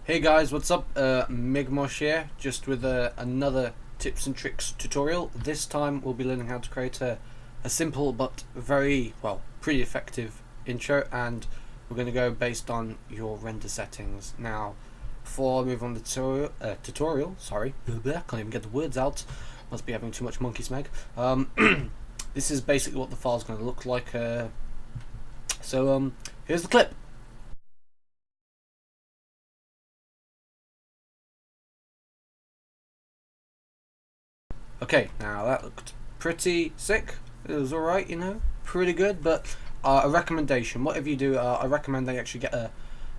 Hey guys, what's up? Migmosh here, just with another tips and tricks tutorial. This time we'll be learning how to create a simple but very, well, pretty effective intro, and we're going to go based on your render settings. Now, before I move on the tutorial, sorry, can't even get the words out, must be having too much monkey smeg. This is basically what the file's going to look like. Here's the clip. Okay, now that looked pretty sick. It was alright, pretty good, but a recommendation. Whatever you do, I recommend that you actually get a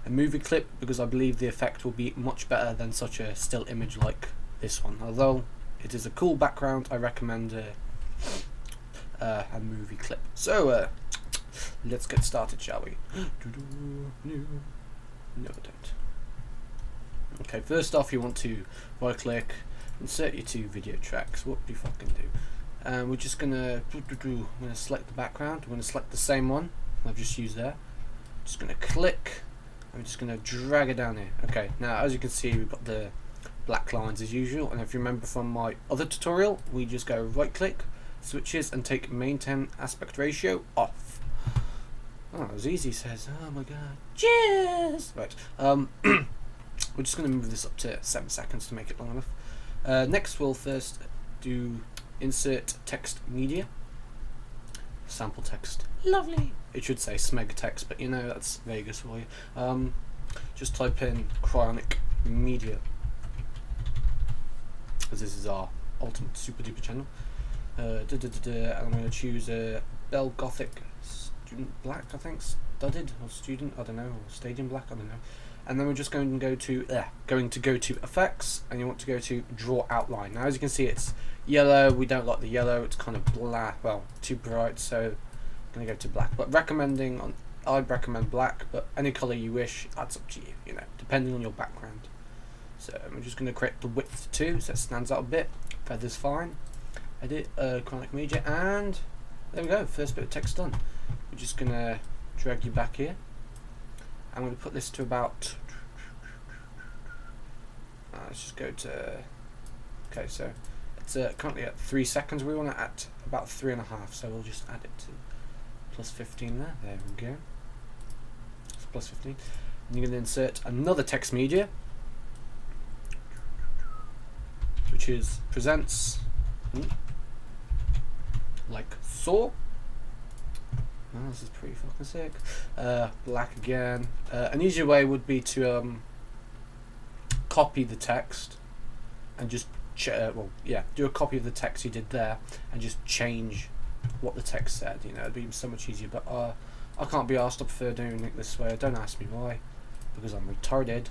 movie clip, because I believe the effect will be much better than such a still image like this one. Although it is a cool background, I recommend a movie clip. So, let's get started, shall we? No, don't. Okay, first off, you want to right click, insert your two video tracks. What do you fucking do? We're just gonna select the background. We're gonna select the same one I've just used there. Just gonna click. I'm just gonna drag it down here. Okay, now as you can see, we've got the black lines as usual. And if you remember from my other tutorial, we just go right click, switches, and take maintain aspect ratio off. Oh, it was easy, says. Oh my god. Cheers! Right. We're just going to move this up to 7 seconds to make it long enough. Next, we'll first do insert text media. Sample text. Lovely. It should say smeg text, but that's Vegas for you. Just type in cryonic media, as this is our ultimate super duper channel. And I'm going to choose Bell Gothic Student Black, I think. Studded or student, I don't know, or Stadium Black, I don't know. And then we're just going to go to effects, and you want to go to draw outline. Now as you can see, it's yellow. We don't like the yellow, it's kind of black, well, too bright, so I'm going to go to black. But I'd recommend black, but any color you wish, that's up to you, depending on your background. So I'm just going to create the width too, so it stands out a bit. Feather's fine. Edit chronic media, and there we go, first bit of text done. We're just going to drag you back here. I'm going to put this to about, let's just go to, okay, so it's currently at 3 seconds. We want it at about 3.5, so we'll just add it to plus 15 there. There we go. It's plus 15. And you're going to insert another text media, which is presents, like so. Oh, this is pretty fucking sick. Black again. An easier way would be to copy the text and just do a copy of the text you did there and just change what the text said. It'd be so much easier. But I can't be asked. I prefer doing it this way. Don't ask me why, because I'm retarded.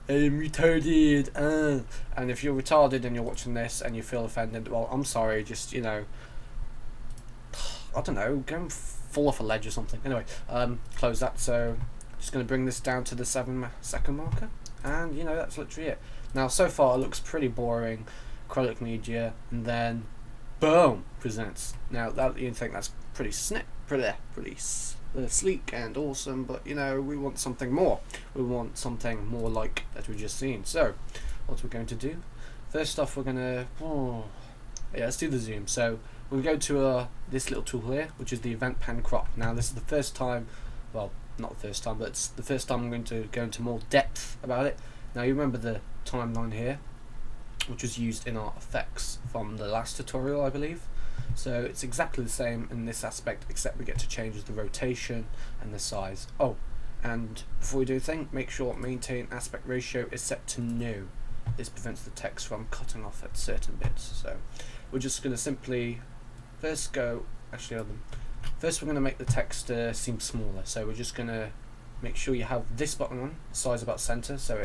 I'm retarded. And if you're retarded and you're watching this and you feel offended, well, I'm sorry. Just I don't know. Go fall off a ledge or something. Anyway, close that. So just going to bring this down to the 7-second marker, and that's literally it. Now so far it looks pretty boring. Acrylic media, and then boom, presents. Now that you think that's pretty sleek and awesome, but we want something more. We want something more like that we just seen. So what we're going to do, first off, we're gonna let's do the zoom. So we'll go to this little tool here, which is the event pan crop. Now this is the first time, well, not the first time, but it's the first time I'm going to go into more depth about it. Now you remember the timeline here, which was used in our effects from the last tutorial, I believe. So it's exactly the same in this aspect, except we get to change the rotation and the size. Oh, and before we do anything, make sure maintain aspect ratio is set to no. This prevents the text from cutting off at certain bits. So we're just going to simply first we're going to make the text seem smaller. So we're just going to make sure you have this button on, size about center, so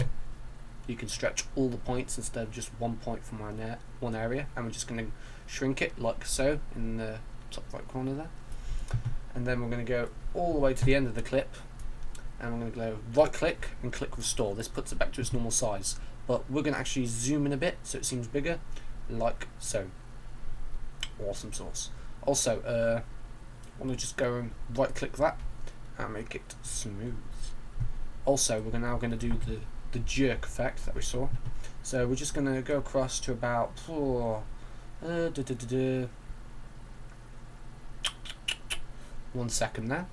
you can stretch all the points instead of just one point from one area. And we're just going to shrink it like so in the top right corner there. And then we're going to go all the way to the end of the clip, and we're going to go right click and click restore. This puts it back to its normal size, but we're going to actually zoom in a bit so it seems bigger, like so. Awesome sauce. Also, I want to just go and right click that and make it smooth. Also, we're now going to do the the jerk effect that we saw. So we're just going to go across to about 1 second there,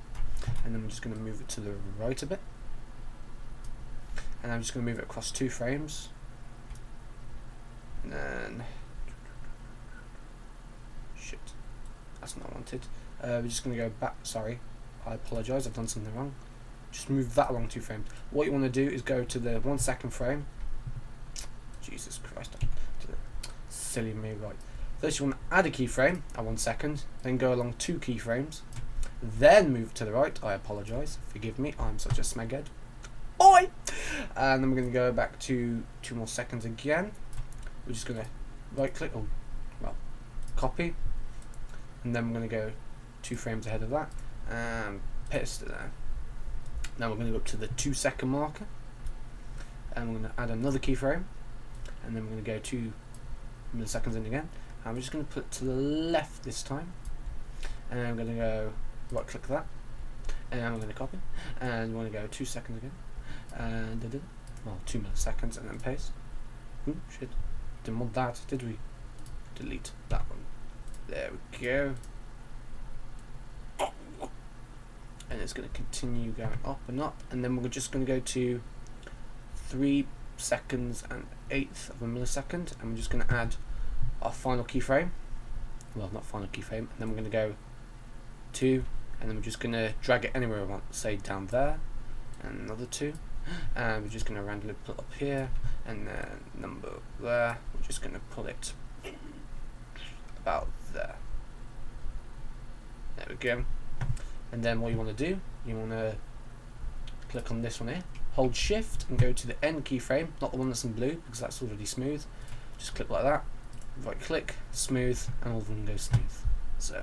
and then we're just going to move it to the right a bit, and I'm just going to move it across 2 frames, and then shit, that's not wanted. We're just going to go back. Sorry, I apologise, I've done something wrong. Just move that along 2 frames. What you want to do is go to the 1 second frame. Jesus Christ, silly me. Right, first you want to add a keyframe at 1 second, then go along 2 keyframes, then move to the right. I apologise, forgive me, I'm such a smeghead. Oi! And then we're going to go back to 2 more seconds again. We're just going to right click, or well, copy, and then we're going to go 2 frames ahead of that and paste it there. Now we're going to go up to the 2 second marker, and we're going to add another keyframe, and then we're going to go 2 milliseconds in again, and we're just going to put it to the left this time, and then I'm going to go right click that, and I'm going to copy, and we're going to go 2 seconds again, and well, 2 milliseconds, and then paste. Ooh, shit, didn't want that, did we? Delete that one. There we go. And it's going to continue going up and up, and then we're just going to go to 3 seconds and 1/8 of a millisecond, and we're just going to add our final keyframe. Well, not final keyframe, and then we're going to go 2, and then we're just going to drag it anywhere we want, say down there, and another 2, and we're just going to randomly put up here, and then number there. We're just going to put it about there. There we go. And then what you want to do, you want to click on this one here, hold shift and go to the end keyframe, not the one that's in blue because that's already smooth. Just click like that, right click, smooth, and all of them go smooth. So